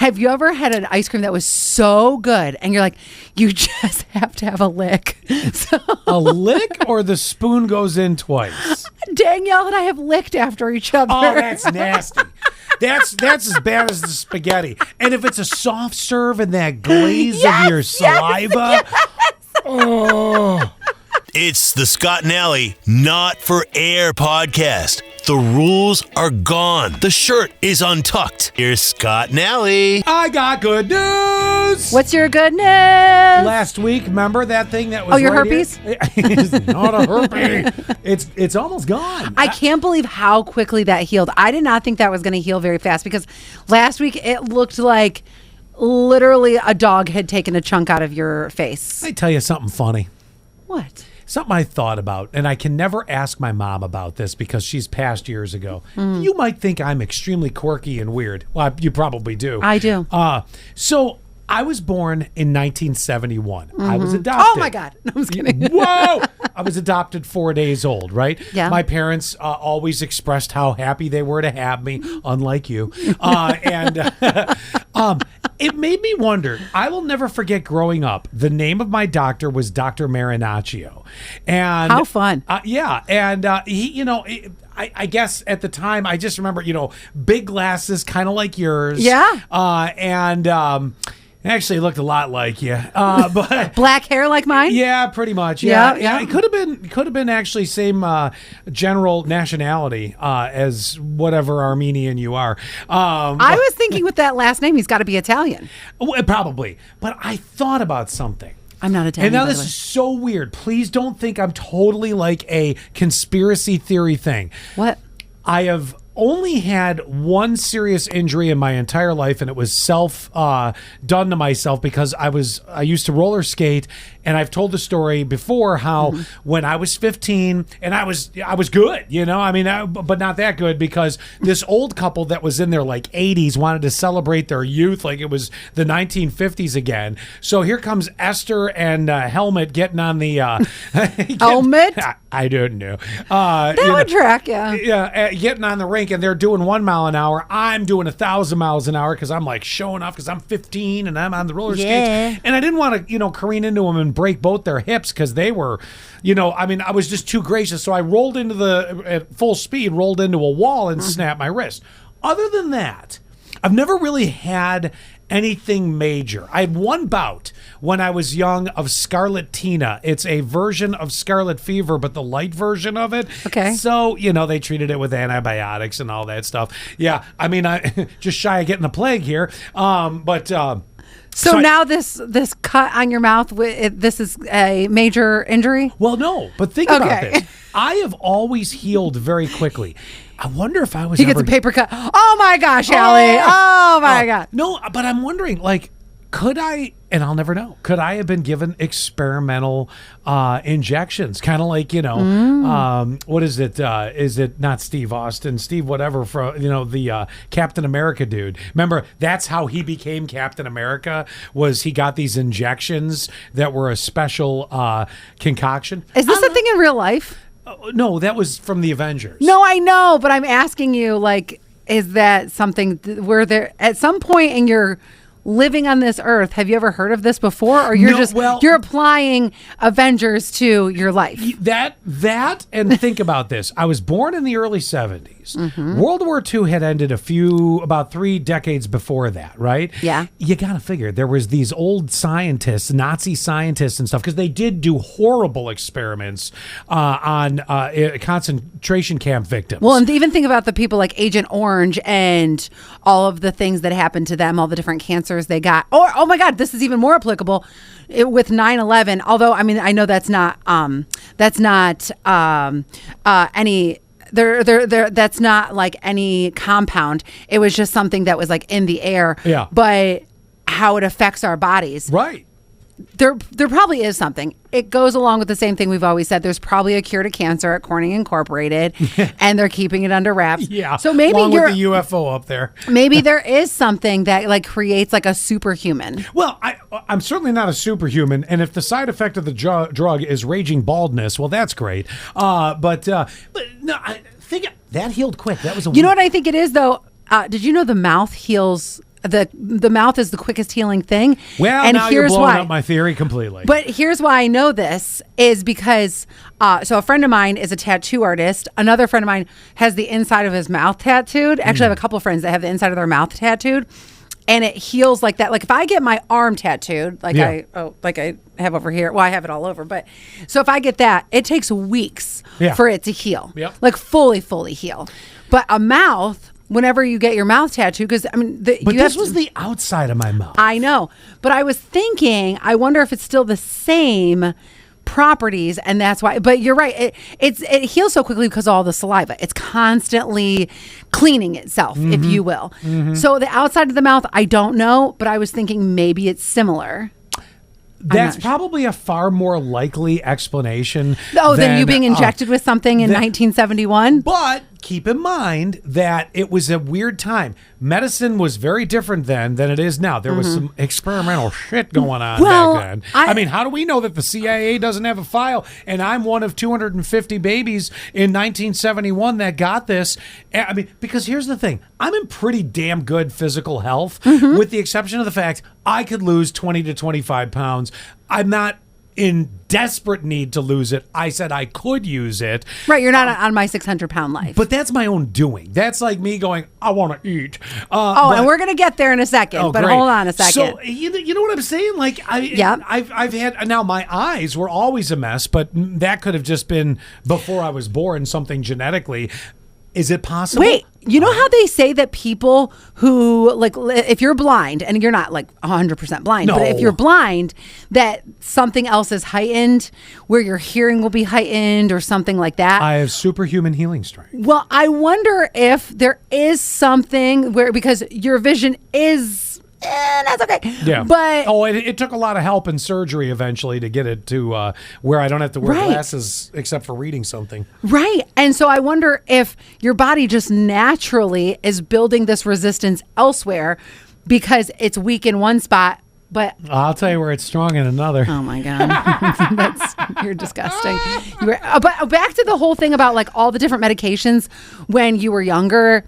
Have you ever had an ice cream that was so good and you're like, you just have to have a lick? So, A lick or the spoon goes in twice? Danielle and I have licked after each other. Oh, that's nasty. That's as bad as the spaghetti. And if it's a soft serve and that glaze of your saliva. Oh. It's the Scott and Alley Not for Air podcast. The rules are gone. The shirt is untucked. Here's Scott and Alley. I got good news. What's your good news? Last week, remember that thing that was your right herpes? Here? It's not a herpes. It's almost gone. I can't believe how quickly that healed. I did not think that was going to heal very fast because last week it looked like literally a dog had taken a chunk out of your face. Let me tell you something funny. What? Something I thought about, and I can never ask my mom about this because she's passed years ago. You might think I'm extremely quirky and weird. Well, you probably do. I do. So I was born in 1971. I was adopted. Oh my God. No, I was kidding. Whoa! I was adopted 4 days old, right? Yeah. My parents always expressed how happy they were to have me, unlike you. And it made me wonder. I will never forget growing up. The name of my doctor was Dr. Marinaccio. And how fun. Yeah. And he, I guess at the time, I just remember, big glasses, kind of like yours. Yeah. And actually looked a lot like you. But black hair like mine? Yeah, pretty much. Yeah. Yeah. It could have been actually same general nationality as whatever Armenian you are. I was thinking with that last name, he's got to be Italian. Probably. But I thought about something. I'm not Italian. And now this is so weird. Please don't think I'm totally like a conspiracy theory thing. What? I have only had one serious injury in my entire life, and it was done to myself because I used to roller skate, and I've told the story before how when I was 15 and I was good, but not that good because this old couple that was in their like 80s wanted to celebrate their youth like it was the 1950s again. So here comes Esther and Helmet getting on the Helmet? I don't know. That would track, yeah. Yeah, getting on the rink, and they're doing 1 mile an hour. I'm doing 1,000 miles an hour because I'm like showing off because I'm 15 and I'm on the roller skates. And I didn't want to, careen into them and break both their hips because they were, I was just too gracious. So I rolled at full speed, rolled into a wall and snapped my wrist. Other than that, I've never really had anything major. I had one bout when I was young of scarlatina. It's a version of scarlet fever, but the light version of it. Okay. So, they treated it with antibiotics and all that stuff. Yeah. I mean, I just shy of getting the plague here. So now this cut on your mouth, this is a major injury? Well, no, but think about this. I have always healed very quickly. I wonder if I was He gets a paper cut. Oh my gosh, Allie. Oh my God. No, but I'm wondering, could I, and I'll never know, could I have been given experimental injections? Kind of like, what is it? Is it not Steve Austin? Steve whatever, from, the Captain America dude. Remember, that's how he became Captain America, was he got these injections that were a special concoction. Is this a thing in real life? No, that was from the Avengers. No, I know, but I'm asking you, is that something where there, at some point in your living on this earth, have you ever heard of this before, or you're applying Avengers to your life? That and think about this. I was born in the early 70s. World War II had ended about 3 decades before that, right? Yeah. You got to figure there was these old scientists, Nazi scientists and stuff, because they did do horrible experiments on concentration camp victims. Well, and even think about the people like Agent Orange and all of the things that happened to them, all the different cancers they got. Or, oh my God, this is even more applicable with 9/11. Although, I mean, I know that's not any. That's not like any compound. It was just something that was like in the air. Yeah. But how it affects our bodies. Right. There probably is something. It goes along with the same thing we've always said. There's probably a cure to cancer at Corning Incorporated, and they're keeping it under wraps. Yeah. So maybe along with the UFO up there. Maybe there is something that creates like a superhuman. Well, I'm certainly not a superhuman, and if the side effect of the drug is raging baldness, well, that's great. But no, I think that healed quick. That was a You know what I think it is though? Did you know the mouth heals the mouth is the quickest healing thing. Well, and now here's you're blowing why. up my theory completely. But here's why I know this is because so a friend of mine is a tattoo artist. Another friend of mine has the inside of his mouth tattooed. Actually, I have a couple of friends that have the inside of their mouth tattooed. And it heals like that. Like if I get my arm tattooed, like I have over here. Well, I have it all over. But so if I get that, it takes weeks for it to heal. Yep. Like fully heal. But a mouth, whenever you get your mouth tattooed, because I mean, this was the outside of my mouth. I know, but I was thinking, I wonder if it's still the same properties, and that's why. But you're right, it heals so quickly because of all the saliva. It's constantly cleaning itself, if you will. So the outside of the mouth, I don't know, but I was thinking maybe it's similar. That's probably a far more likely explanation. Than you being injected with something in 1971. But keep in mind that it was a weird time. Medicine was very different then than it is now. There was some experimental shit going on back then. I mean, how do we know that the CIA doesn't have a file? And I'm one of 250 babies in 1971 that got this. I mean, because here's the thing. I'm in pretty damn good physical health, with the exception of the fact I could lose 20 to 25 pounds. I'm not in desperate need to lose it. I said I could use it. Right, you're not on my 600-pound life. But that's my own doing. That's like me going, I want to eat. And we're going to get there in a second. But great. Hold on a second. So, you know what I'm saying? Like, I've had, now my eyes were always a mess, but that could have just been before I was born, something genetically. Is it possible? Wait, you know how they say that people who, like, if you're blind, and you're not, like, 100% blind, but if you're blind, that something else is heightened, where your hearing will be heightened or something like that? I have superhuman healing strength. Well, I wonder if there is something where, because your vision is... that's okay. Yeah. But it took a lot of help and surgery eventually to get it to where I don't have to wear glasses except for reading something. Right. And so I wonder if your body just naturally is building this resistance elsewhere because it's weak in one spot. But I'll tell you where it's strong in another. Oh my God. You're disgusting. But back to the whole thing about like all the different medications when you were younger.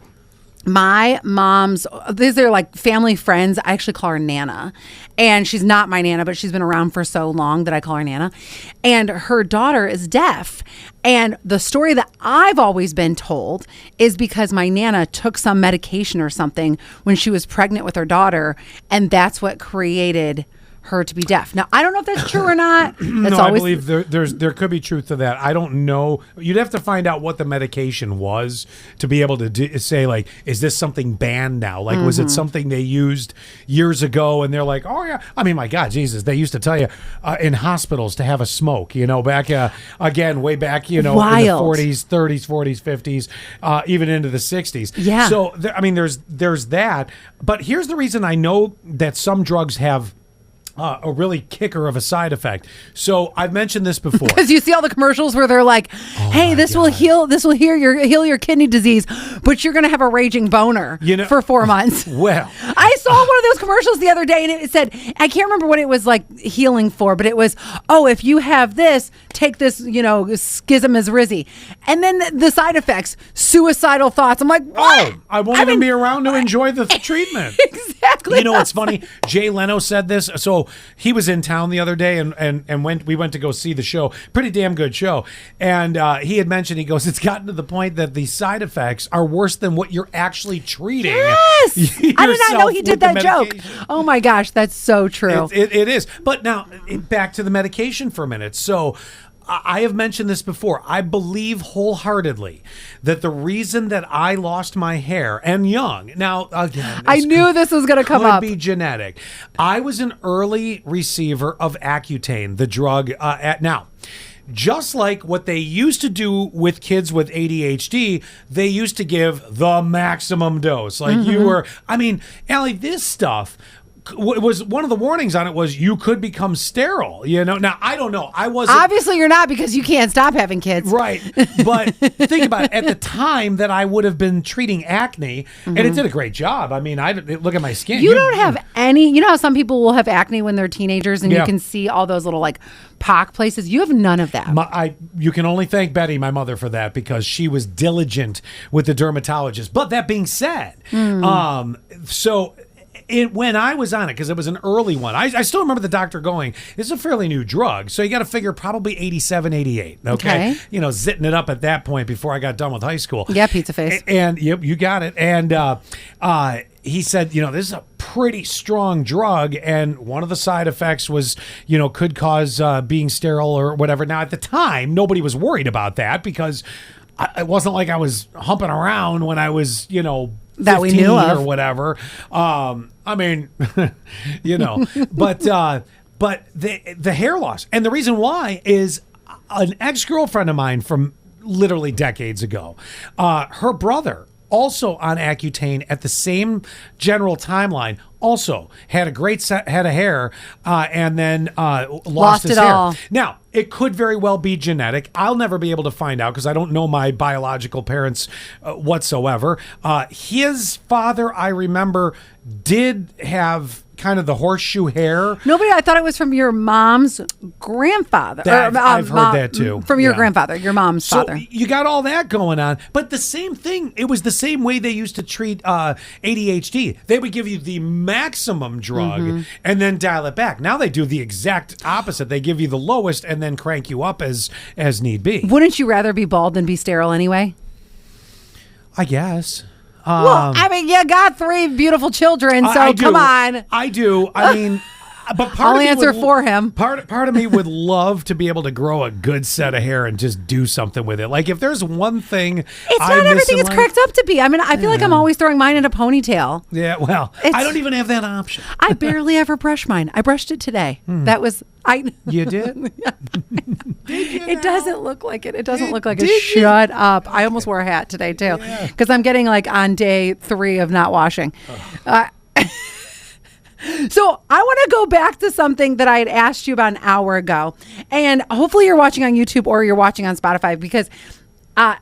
My mom's, these are like family friends. I actually call her Nana. And she's not my Nana, but she's been around for so long that I call her Nana. And her daughter is deaf. And the story that I've always been told is because my Nana took some medication or something when she was pregnant with her daughter. And that's what created her to be deaf. Now, I don't know if that's true or not. I believe there could be truth to that. I don't know. You'd have to find out what the medication was to be able to say, like, is this something banned now? Like, was it something they used years ago and they're like, oh, yeah. I mean, my God, Jesus, they used to tell you in hospitals to have a smoke, back, again, way back, in the 40s, 30s, 40s, 50s, even into the 60s. Yeah. So, there's that. But here's the reason I know that some drugs have a really kicker of a side effect. So I've mentioned this before. Because you see all the commercials where they're like, "Hey, this will heal your kidney disease, but you're going to have a raging boner for 4 months." Well, I saw one of those commercials the other day, and it said, I can't remember what it was like healing for, but it was, if you have this, take this, schism as Rizzy, and then the side effects, suicidal thoughts. I'm like, what? I won't even be around to enjoy the treatment. Exactly. It's funny. Jay Leno said this. So he was in town the other day and we went to go see the show. Pretty damn good show. And he had mentioned, he goes, it's gotten to the point that the side effects are worse than what you're actually treating. Yes. I did not know he did that joke. Oh my gosh, that's so true. It is. But now back to the medication for a minute. So I have mentioned this before. I believe wholeheartedly that the reason that I lost my hair and young, now again, I knew this was going to come up. Could be genetic. I was an early receiver of Accutane, the drug. Now, just like what they used to do with kids with ADHD, they used to give the maximum dose. Like Allie, this stuff was one of the warnings on it was you could become sterile. Now I don't know. I wasn't. Obviously, you're not because you can't stop having kids. Right. But think about it. At the time that I would have been treating acne, and it did a great job. I mean, look at my skin. You don't have any. You know how some people will have acne when they're teenagers, and you can see all those little like pock places. You have none of that. You can only thank Betty, my mother, for that because she was diligent with the dermatologist. But that being said, so when I was on it, because it was an early one, I still remember the doctor going, "This is a fairly new drug, so you got to figure probably 87, 88." Okay, zitting it up at that point before I got done with high school. Yeah, pizza face. And yep, you got it. And he said, this is a pretty strong drug, and one of the side effects was, could cause being sterile or whatever. Now, at the time, nobody was worried about that because it wasn't like I was humping around when I was, that we knew of or whatever. I mean, but the hair loss, and the reason why is an ex-girlfriend of mine from literally decades ago, her brother, also on Accutane at the same general timeline, also had a great head of hair, and then lost his hair. All. Now, it could very well be genetic. I'll never be able to find out because I don't know my biological parents whatsoever. His father, I remember, did have kind of the horseshoe hair. Nobody, I thought it was from your mom's grandfather. I've heard that too. From your grandfather, your mom's father. You got all that going on. But the same thing, it was the same way they used to treat ADHD. They would give you the maximum drug and then dial it back. Now they do the exact opposite. They give you the lowest and then crank you up as need be. Wouldn't you rather be bald than be sterile anyway? I guess. Well, I mean, you got 3 beautiful children, so come on. I do. I mean, but I'll answer for him. Part of me would love to be able to grow a good set of hair and just do something with it. Like if there's one thing, it's not everything it's cracked up to be. I mean, I feel like I'm always throwing mine in a ponytail. Yeah, well, I don't even have that option. I barely ever brush mine. I brushed it today. That was You did? It doesn't look like it. It doesn't look like it. Shut up. I almost wore a hat today too because I'm getting like on day 3 of not washing. So I want to go back to something that I had asked you about an hour ago, and hopefully you're watching on YouTube or you're watching on Spotify because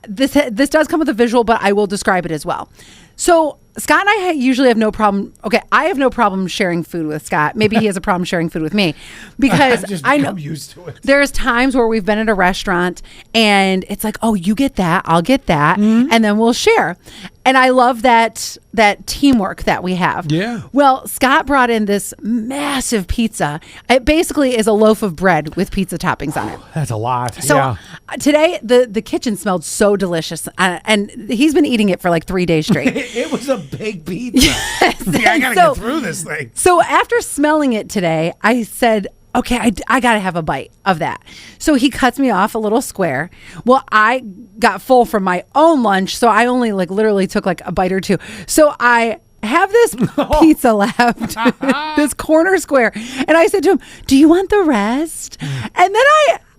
this does come with a visual, but I will describe it as well. So Scott and I usually have no problem. Okay, I have no problem sharing food with Scott. Maybe he has a problem sharing food with me because I know used to it. There's times where we've been at a restaurant and it's like, oh, you get that, I'll get that, and then we'll share. And I love that teamwork that we have. Yeah. Well, Scott brought in this massive pizza. It basically is a loaf of bread with pizza toppings on it. That's a lot. So today the kitchen smelled so delicious, and he's been eating it for like 3 days straight. It was a big pizza. I gotta get through this thing. So after smelling it today, I said, okay, I got to have a bite of that. So he cuts me off a little square. Well, I got full from my own lunch, so I only literally took like a bite or 2. So I have this pizza left, this corner square. And I said to him, do you want the rest? And then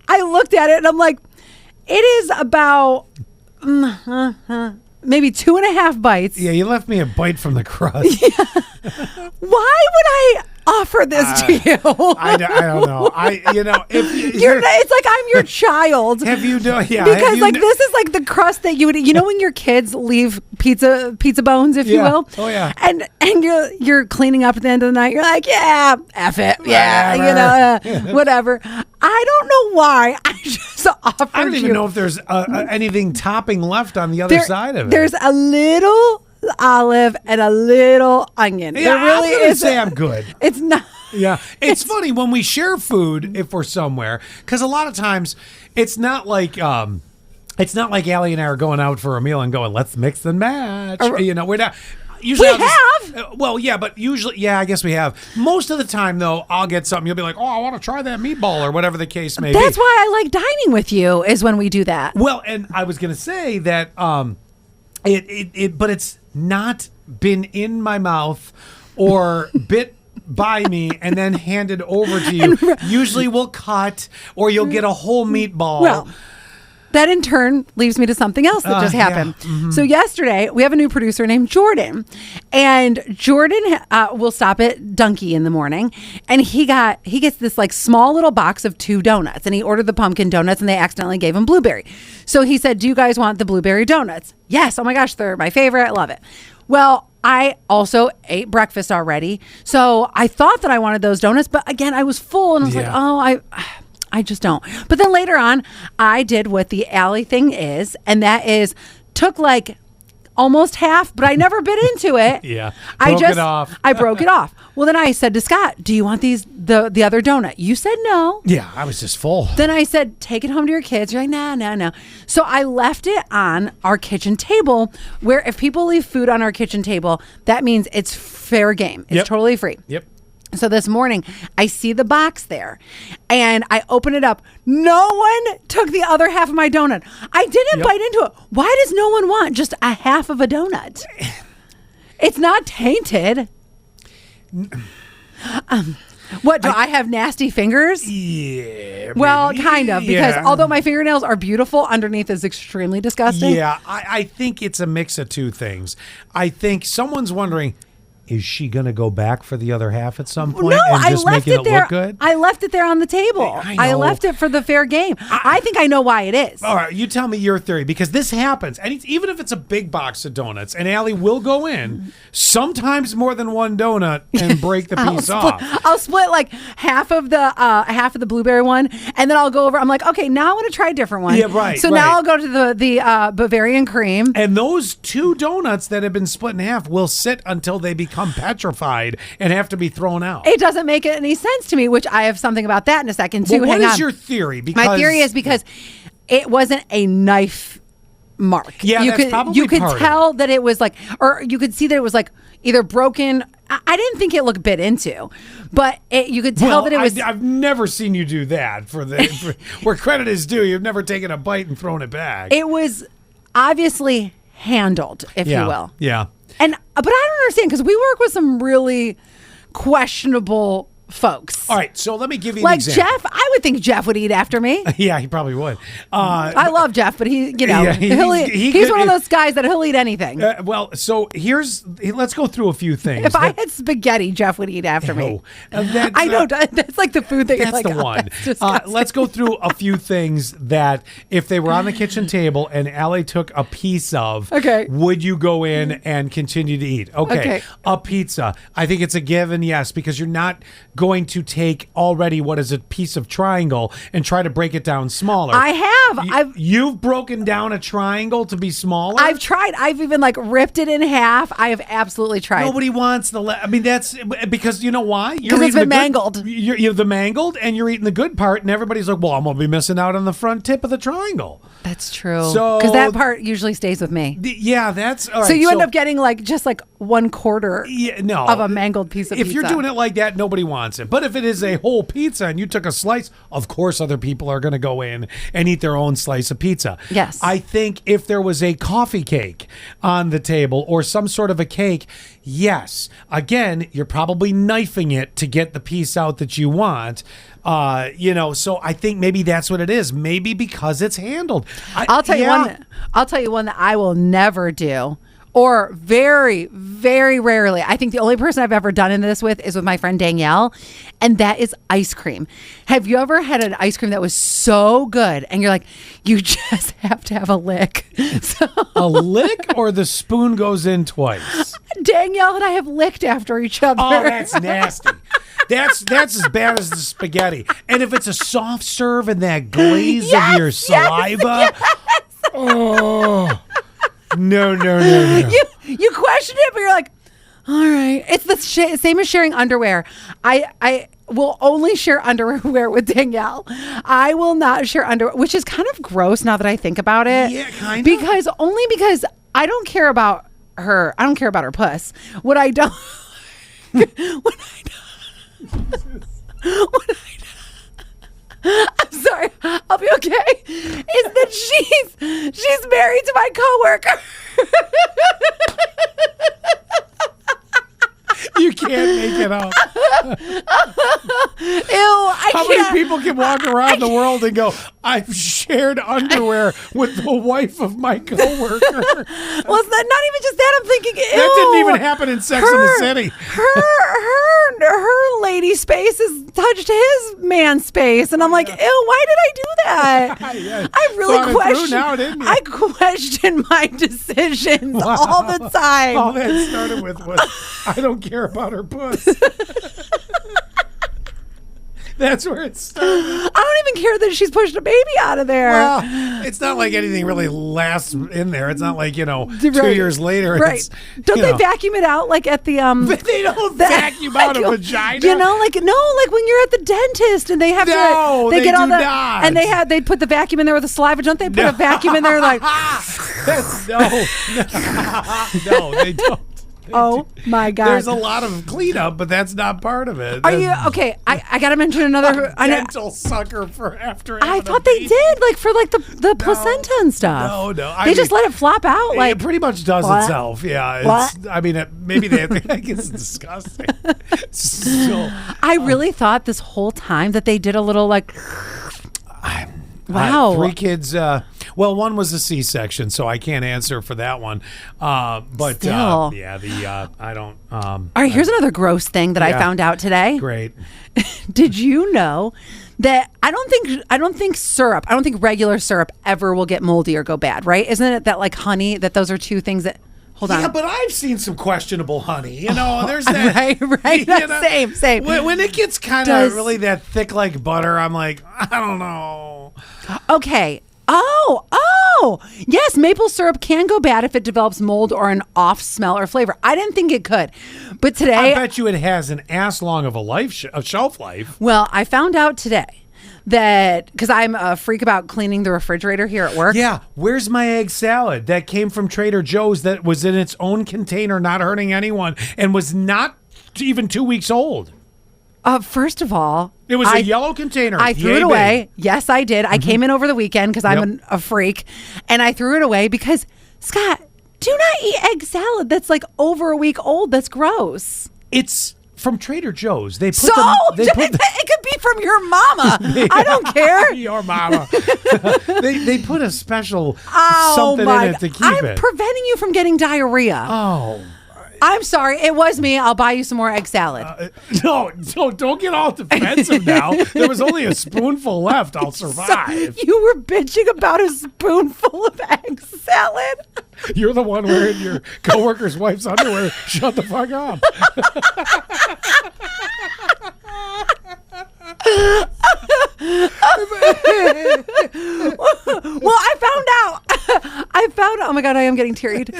I looked at it and I'm like, it is about maybe 2.5 bites. Yeah, you left me a bite from the crust. Yeah. Why would I offer this to you? I don't know. It's like I'm your child. Have you done? Yeah, because this is like the crust that you would. When your kids leave pizza bones, if you will. Oh yeah. And you're cleaning up at the end of the night. You're like, yeah, F it, yeah, whatever. I don't know why. I just offered. I don't even know if there's anything topping left on the other side of it. There's a little olive and a little onion. Yeah, there really is. Say I'm good. It's not. Yeah, it's funny when we share food if we're somewhere, because a lot of times it's not like Allie and I are going out for a meal and going, let's mix and match. We're not. Usually we have. Well, yeah, but usually, yeah, I guess we have. Most of the time, though, I'll get something. You'll be like, oh, I want to try that meatball or whatever the case may be. That's why I like dining with you is when we do that. Well, and I was going to say that but it's not been in my mouth or bit by me and then handed over to you. Usually we'll cut or you'll get a whole meatball. Well, that in turn leads me to something else that just happened. Yeah. Mm-hmm. So yesterday we have a new producer named Jordan, and Jordan will stop at Dunkie in the morning, and he gets this like small little box of 2 donuts, and he ordered the pumpkin donuts, and they accidentally gave him blueberry. So he said, "Do you guys want the blueberry donuts?" Yes. Oh my gosh, they're my favorite. I love it. Well, I also ate breakfast already, so I thought that I wanted those donuts, but again, I was full, and I was like, oh, I just don't. But then later on, I did what the Allie thing is, and that is took like almost half, but I never bit into it. Yeah. I broke it off. Well, then I said to Scott, do you want the other donut? You said no. Yeah, I was just full. Then I said, take it home to your kids. You're like, nah. So I left it on our kitchen table, where if people leave food on our kitchen table, that means it's fair game. It's totally free. Yep. So this morning, I see the box there, and I open it up. No one took the other half of my donut. I didn't bite into it. Why does no one want just a half of a donut? It's not tainted. What, do I have nasty fingers? Yeah. Well, maybe. kind of, because although my fingernails are beautiful, underneath is extremely disgusting. Yeah, I think it's a mix of two things. I think someone's wondering, is she going to go back for the other half at some point? No, and I just left making it there. Look good? I left it there on the table. I left it for the fair game. I think I know why it is. All right, you tell me your theory, because this happens. And even if it's a big box of donuts, and Allie will go in, sometimes more than one donut, and break the piece off. I'll split like half of the blueberry one, and then I'll go over. I'm like, okay, now I want to try a different one. Yeah, right. So now I'll go to the Bavarian cream. And those two donuts that have been split in half will sit until they become petrified and have to be thrown out. It doesn't make any sense to me, which I have something about that in a second too. Well, what Hang is on. your theory? Because my theory is because it wasn't a knife mark. Yeah, you could tell that it was like, or you could see that it was like either broken. I didn't think it looked bit into, but you could tell that it was. I've never seen you do that for where credit is due. You've never taken a bite and thrown it back. It was obviously handled, if you will. Yeah. But I don't understand, because we work with some really questionable folks. All right, so let me give you an like example. Jeff. I would think Jeff would eat after me. Yeah, he probably would. I love Jeff, but he's he's one of those guys that he'll eat anything. Well, so let's go through a few things. If I had spaghetti, Jeff would eat after me. I know that's like the food that you're like, that's the one. Let's go through a few things that if they were on the kitchen table and Allie took a piece of, would you go in and continue to eat? Okay. A pizza. I think it's a given, yes, because you're not going to take already what is a piece of triangle and try to break it down smaller. I have. You've broken down a triangle to be smaller? I've tried. I've even like ripped it in half. I have absolutely tried. Nobody wants I mean, that's because you know why? Because it's been mangled. You're the mangled, and you're eating the good part, and everybody's like, well, I'm going to be missing out on the front tip of the triangle. That's true. Because that part usually stays with me. Yeah, that's all right. So you end up getting like just like 1/4 of a mangled piece of pizza. If you're doing it like that, nobody wants it. But if it is a whole pizza and you took a slice, of course other people are going to go in and eat their own slice of pizza. Yes. I think if there was a coffee cake on the table or some sort of a cake, yes. Again, you're probably knifing it to get the piece out that you want. So I think maybe that's what it is. Maybe because it's handled. I'll tell you one that I will never do. Or very, very rarely. I think the only person I've ever done this with is with my friend Danielle, and that is ice cream. Have you ever had an ice cream that was so good, and you're like, you just have to have a lick? A lick, or the spoon goes in twice? Danielle and I have licked after each other. Oh, that's nasty. That's as bad as the spaghetti. And if it's a soft serve and that glaze of your saliva, oh. No. You question it, but you're like, all right. It's the same as sharing underwear. I will only share underwear with Danielle. I will not share underwear, which is kind of gross now that I think about it. Yeah, kind of. Because I don't care about her. I don't care about her puss. What I don't. I'm sorry, I'll be okay. Is that she's married to my coworker. You can't make it up. Ew, How many people can walk around the world and go, I've shared underwear with the wife of my coworker? Well, it's not even just that. I'm thinking, ew. That didn't even happen in Sex and the City. Her lady space has touched his man space, and I'm like, ew, why did I do that? Yeah. I really I question my decisions all the time. All that started with was, I don't care about her puss. That's where it started. I don't even care that she's pushed a baby out of there. Well, It's not like anything really lasts in there. It's not like, 2 years later. Right. It's, Don't they vacuum it out like at the They don't vacuum out a vagina. Like when you're at the dentist and they have they get all the not. and they put the vacuum in there with the saliva. Don't they put a vacuum in there like No, they don't. Oh my God! There's a lot of cleanup, but that's not part of it. Are you okay? I got to mention another dental sucker for after. I thought they did for the placenta and stuff. No. They just let it flop out. It pretty much does itself. Yeah. Maybe they. I guess it's disgusting. I really thought this whole time that they did a little wow. 3 kids. One was a C-section, so I can't answer for that one. But still. I don't. All right, here's another gross thing that I found out today. Great. Did you know that I don't think regular syrup ever will get moldy or go bad, right? Isn't it that honey, that those are 2 things that hold on. Yeah, but I've seen some questionable honey. There's that. Right. Same. When it gets kind of really that thick like butter, I'm like, I don't know. Okay. Oh, yes, maple syrup can go bad if it develops mold or an off smell or flavor. I didn't think it could, but today I bet you it has an ass long of a shelf life. Well, I found out today that because I'm a freak about cleaning the refrigerator here at work. Yeah, where's my egg salad that came from Trader Joe's that was in its own container, not hurting anyone, and was not even 2 weeks old? First of all, it was a yellow container. I threw it away. Yes, I did. I came in over the weekend because I'm a freak, and I threw it away because, Scott, do not eat egg salad that's over a week old. That's gross. It's from Trader Joe's. It could be from your mama. I don't care. Your mama. they put a special something in it to keep it. I'm preventing you from getting diarrhea. Oh. I'm sorry. It was me. I'll buy you some more egg salad. No, don't get all defensive now. There was only a spoonful left. I'll survive. So you were bitching about a spoonful of egg salad? You're the one wearing your coworker's wife's underwear. Shut the fuck up. Well, I found out, oh my God, I am getting teary-eyed.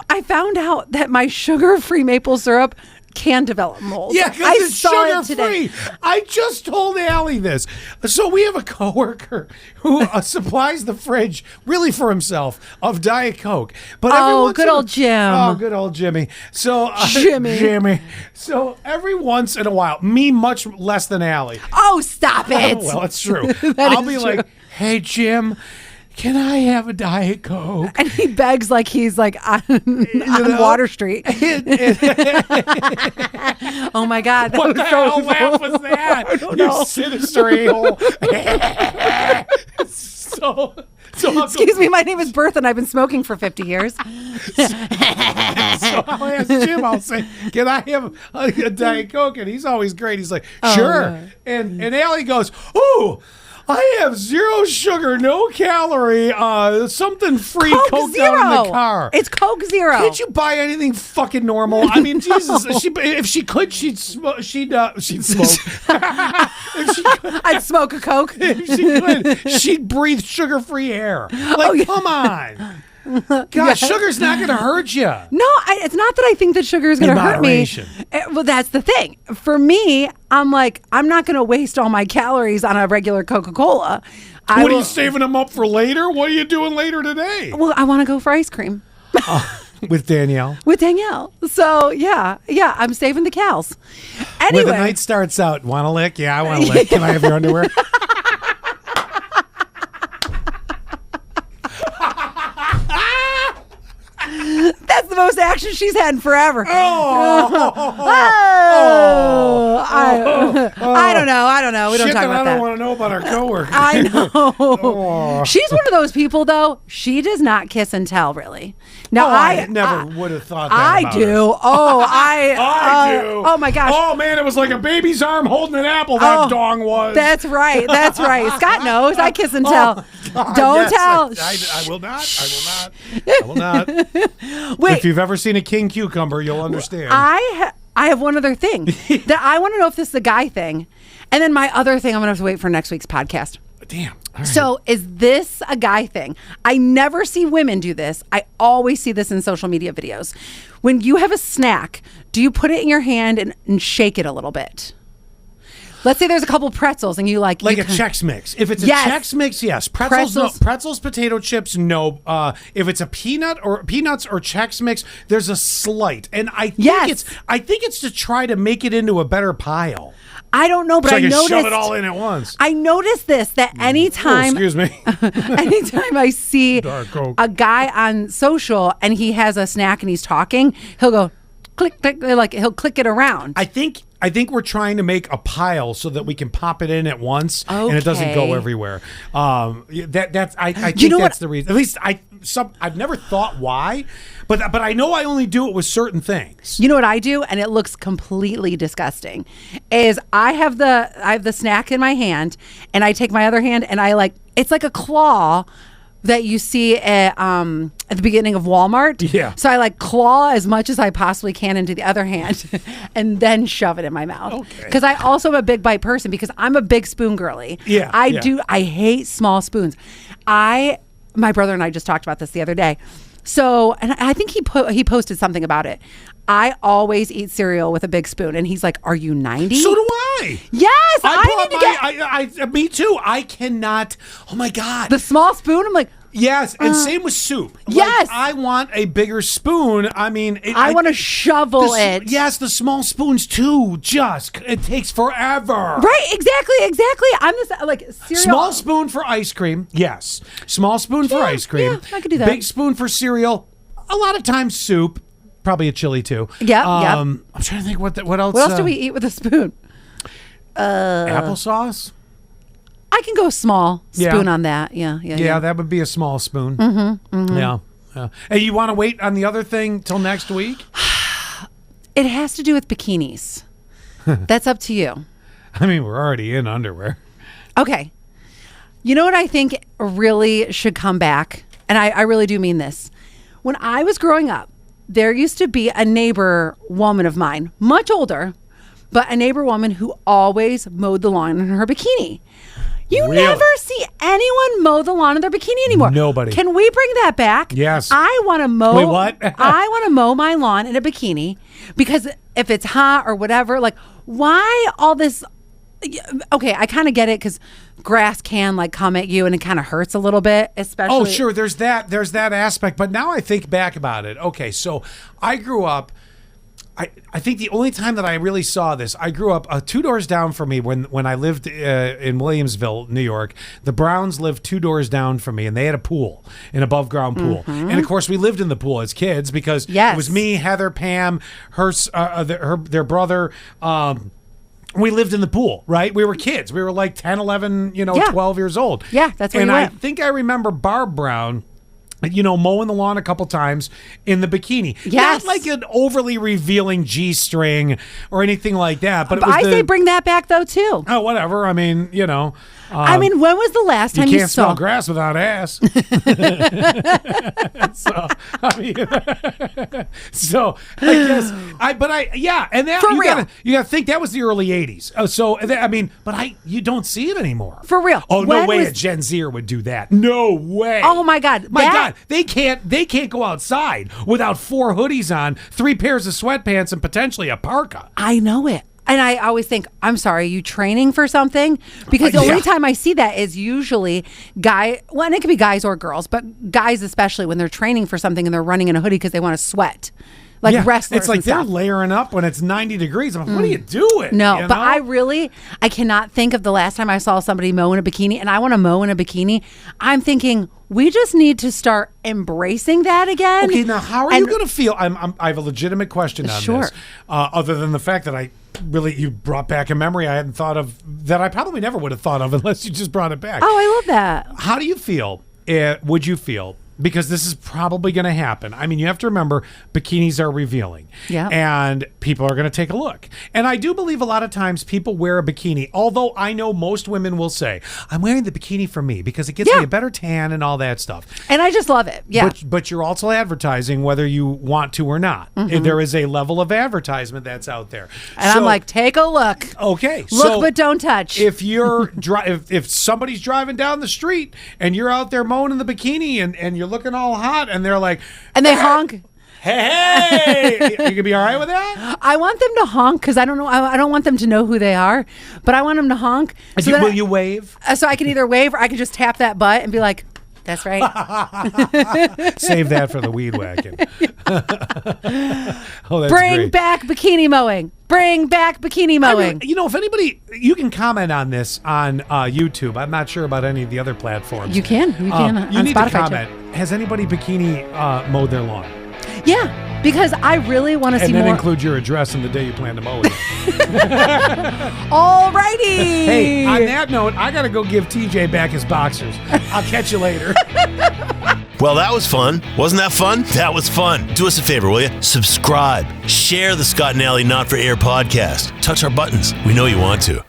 I found out that my sugar-free maple syrup can develop mold. Yeah, because it's sugar-free. I just told Allie this. So we have a coworker who supplies the fridge, really for himself, of Diet Coke. But good old Jim. Oh, good old Jimmy. So Jimmy. So every once in a while, me much less than Allie. Oh, stop it. Well, it's true. I'll be like, hey, Jim, can I have a Diet Coke? And he begs like he's on Water Street. Oh my God. What the hell laugh was that? I don't you know. Sinister a-hole. So excuse me, my name is Bertha and I've been smoking for 50 years. So I'll ask Jim, I'll say, can I have a Diet Coke? And he's always great. He's like, sure. Yeah. And Allie goes, ooh, I have 0 sugar, no calorie, something free Coke down in the car. It's Coke Zero. Can't you buy anything fucking normal? I mean, Jesus, if she could, she'd smoke. She'd smoke. If she could, I'd smoke a Coke. If she could, she'd breathe sugar-free air. Come on. God, sugar's not going to hurt you. No, it's not that I think that sugar is going to hurt me. Well, that's the thing. For me, I'm like, I'm not going to waste all my calories on a regular Coca-Cola. Are you saving them up for later? What are you doing later today? Well, I want to go for ice cream. With Danielle. So, yeah, I'm saving the cows. Anyway. When the night starts out, want a lick? Yeah, I want a lick. Can I have your underwear? That's the most action she's had in forever. I don't know. We don't talk about that. I don't want to know about our coworker. I know. She's one of those people, though. She does not kiss and tell, really. Now, I never would have thought that. I do. Her. I do. Oh my gosh. Oh man, it was like a baby's arm holding an apple. That dong was. That's right. Scott knows. I kiss and tell. Don't tell. I will not. Wait. If you've ever seen a king cucumber, you'll understand. I have one other thing that I want to know if this is a guy thing, and then my other thing I'm gonna have to wait for next week's podcast. damn. All right. So is this a guy thing? I never see women do this. I always see this in social media videos. When you have a snack, do you put it in your hand and shake it a little bit? Let's say there's a couple pretzels and you like a Chex Mix. If it's a Chex Mix, yes. Pretzels, no. Pretzels, potato chips, no. If it's a peanuts or Chex Mix, there's a slight. And I think it's to try to make it into a better pile. I don't know, but so I noticed. Shove it all in at once. I noticed this that anytime. Excuse me. Anytime I see a guy on social and he has a snack and he's talking, he'll go click, click, like he'll click it around. I think we're trying to make a pile so that we can pop it in at once and it doesn't go everywhere. I think that's the reason. At least I've never thought why, but I know I only do it with certain things. You know what I do, and it looks completely disgusting. Is I have the snack in my hand, and I take my other hand, and it's like a claw that you see at the beginning of Walmart. Yeah. So I claw as much as I possibly can into the other hand and then shove it in my mouth. Okay. Because I also am a big bite person because I'm a big spoon girly. Yeah. I hate small spoons. My brother and I just talked about this the other day. So, and I think he posted something about it. I always eat cereal with a big spoon, and he's like, "Are you 90?" So do I. Yes, me too. I cannot. Oh my God. The small spoon. I'm like, yes, and same with soup. Yes, I want a bigger spoon. I mean, I want to shovel it. Yes, the small spoons too. It takes forever. Right? Exactly. I'm this cereal. Small spoon for ice cream. Yes, small spoon for ice cream. Yeah, I could do that. Big spoon for cereal. A lot of times soup. Probably a chili too. Yeah. I'm trying to think what else. What else do we eat with a spoon? Applesauce. I can go small spoon on that. Yeah. That would be a small spoon. Mm-hmm. Yeah. Hey, you want to wait on the other thing till next week? It has to do with bikinis. That's up to you. I mean, we're already in underwear. Okay. You know what I think really should come back? And I really do mean this. When I was growing up, there used to be a neighbor woman of mine, much older, but a neighbor woman who always mowed the lawn in her bikini. You never see anyone mow the lawn in their bikini anymore. Nobody. Can we bring that back? Yes. I want to mow. Wait, what? I want to mow my lawn in a bikini because if it's hot or whatever, why all this? Okay, I kind of get it because grass can come at you and it kind of hurts a little bit, especially. Oh, sure. There's that aspect. But now I think back about it. Okay, so I grew up. I think the only time that I really saw this, I grew up 2 doors down from me when I lived in Williamsville, New York. The Browns lived 2 doors down from me, and they had a pool, an above ground pool. Mm-hmm. And of course, we lived in the pool as kids because it was me, Heather, Pam, their brother. We lived in the pool, right? We were kids. We were 10, 11, 12 years old. Yeah, that's where and you I went. think I remember Barb Brown, mowing the lawn a couple times in the bikini. Yes. Not like an overly revealing G-string or anything like that. But I say bring that back, though, too. Oh, whatever. I mean, when was the last time you saw... can't smell grass without ass. So I guess and that you gotta think that was the early 80s. You don't see it anymore. For real. Oh, no way a Gen Zer would do that. No way. Oh my God. God, they can't go outside without 4 hoodies on, 3 pairs of sweatpants, and potentially a parka. I know it. And I always think, I'm sorry, are you training for something? Because the only time I see that is usually and it could be guys or girls, but guys especially when they're training for something and they're running in a hoodie because they want to sweat. Wrestlers. It's they're layering up when it's 90 degrees. I'm like, what are you doing? No, but I cannot think of the last time I saw somebody mow in a bikini, and I want to mow in a bikini. I'm thinking we just need to start embracing that again. Okay, now how are you going to feel? I have a legitimate question on this. Other than the fact that you brought back a memory I hadn't thought of, that I probably never would have thought of unless you just brought it back. Oh, I love that. How do you feel? Would you feel because this is probably going to happen. I mean, you have to remember, bikinis are revealing. Yeah. And people are going to take a look. And I do believe a lot of times people wear a bikini, although I know most women will say, I'm wearing the bikini for me because it gives me a better tan and all that stuff. And I just love it. Yeah. But you're also advertising whether you want to or not. There is a level of advertisement that's out there. And I'm like, take a look. Okay. Look, but don't touch. If you're if somebody's driving down the street and you're out there mowing in the bikini and you're looking all hot and they're like, and they honk. Hey, you can be all right with that? I want them to honk because I don't know. I don't want them to know who they are, but I want them to honk. Will you wave? So I can either wave or I can just tap that butt and be like, that's right. Save that for the weed whacking. Oh, that's Bring great. back bikini mowing. Bring back bikini mowing. You know, if anybody, you can comment on this on YouTube. I'm not sure about any of the other platforms. You can on you need Spotify to comment. too. Has anybody bikini mowed their lawn? Yeah, because I really want to see And then more. include your address and the day you plan to mow it. Alrighty. Hey, on that note, I got to go give TJ back his boxers. I'll catch you later. Well, that was fun. Wasn't that fun? That was fun. Do us a favor, will you? Subscribe. Share the Scott and Alley Not for Air podcast. Touch our buttons. We know you want to.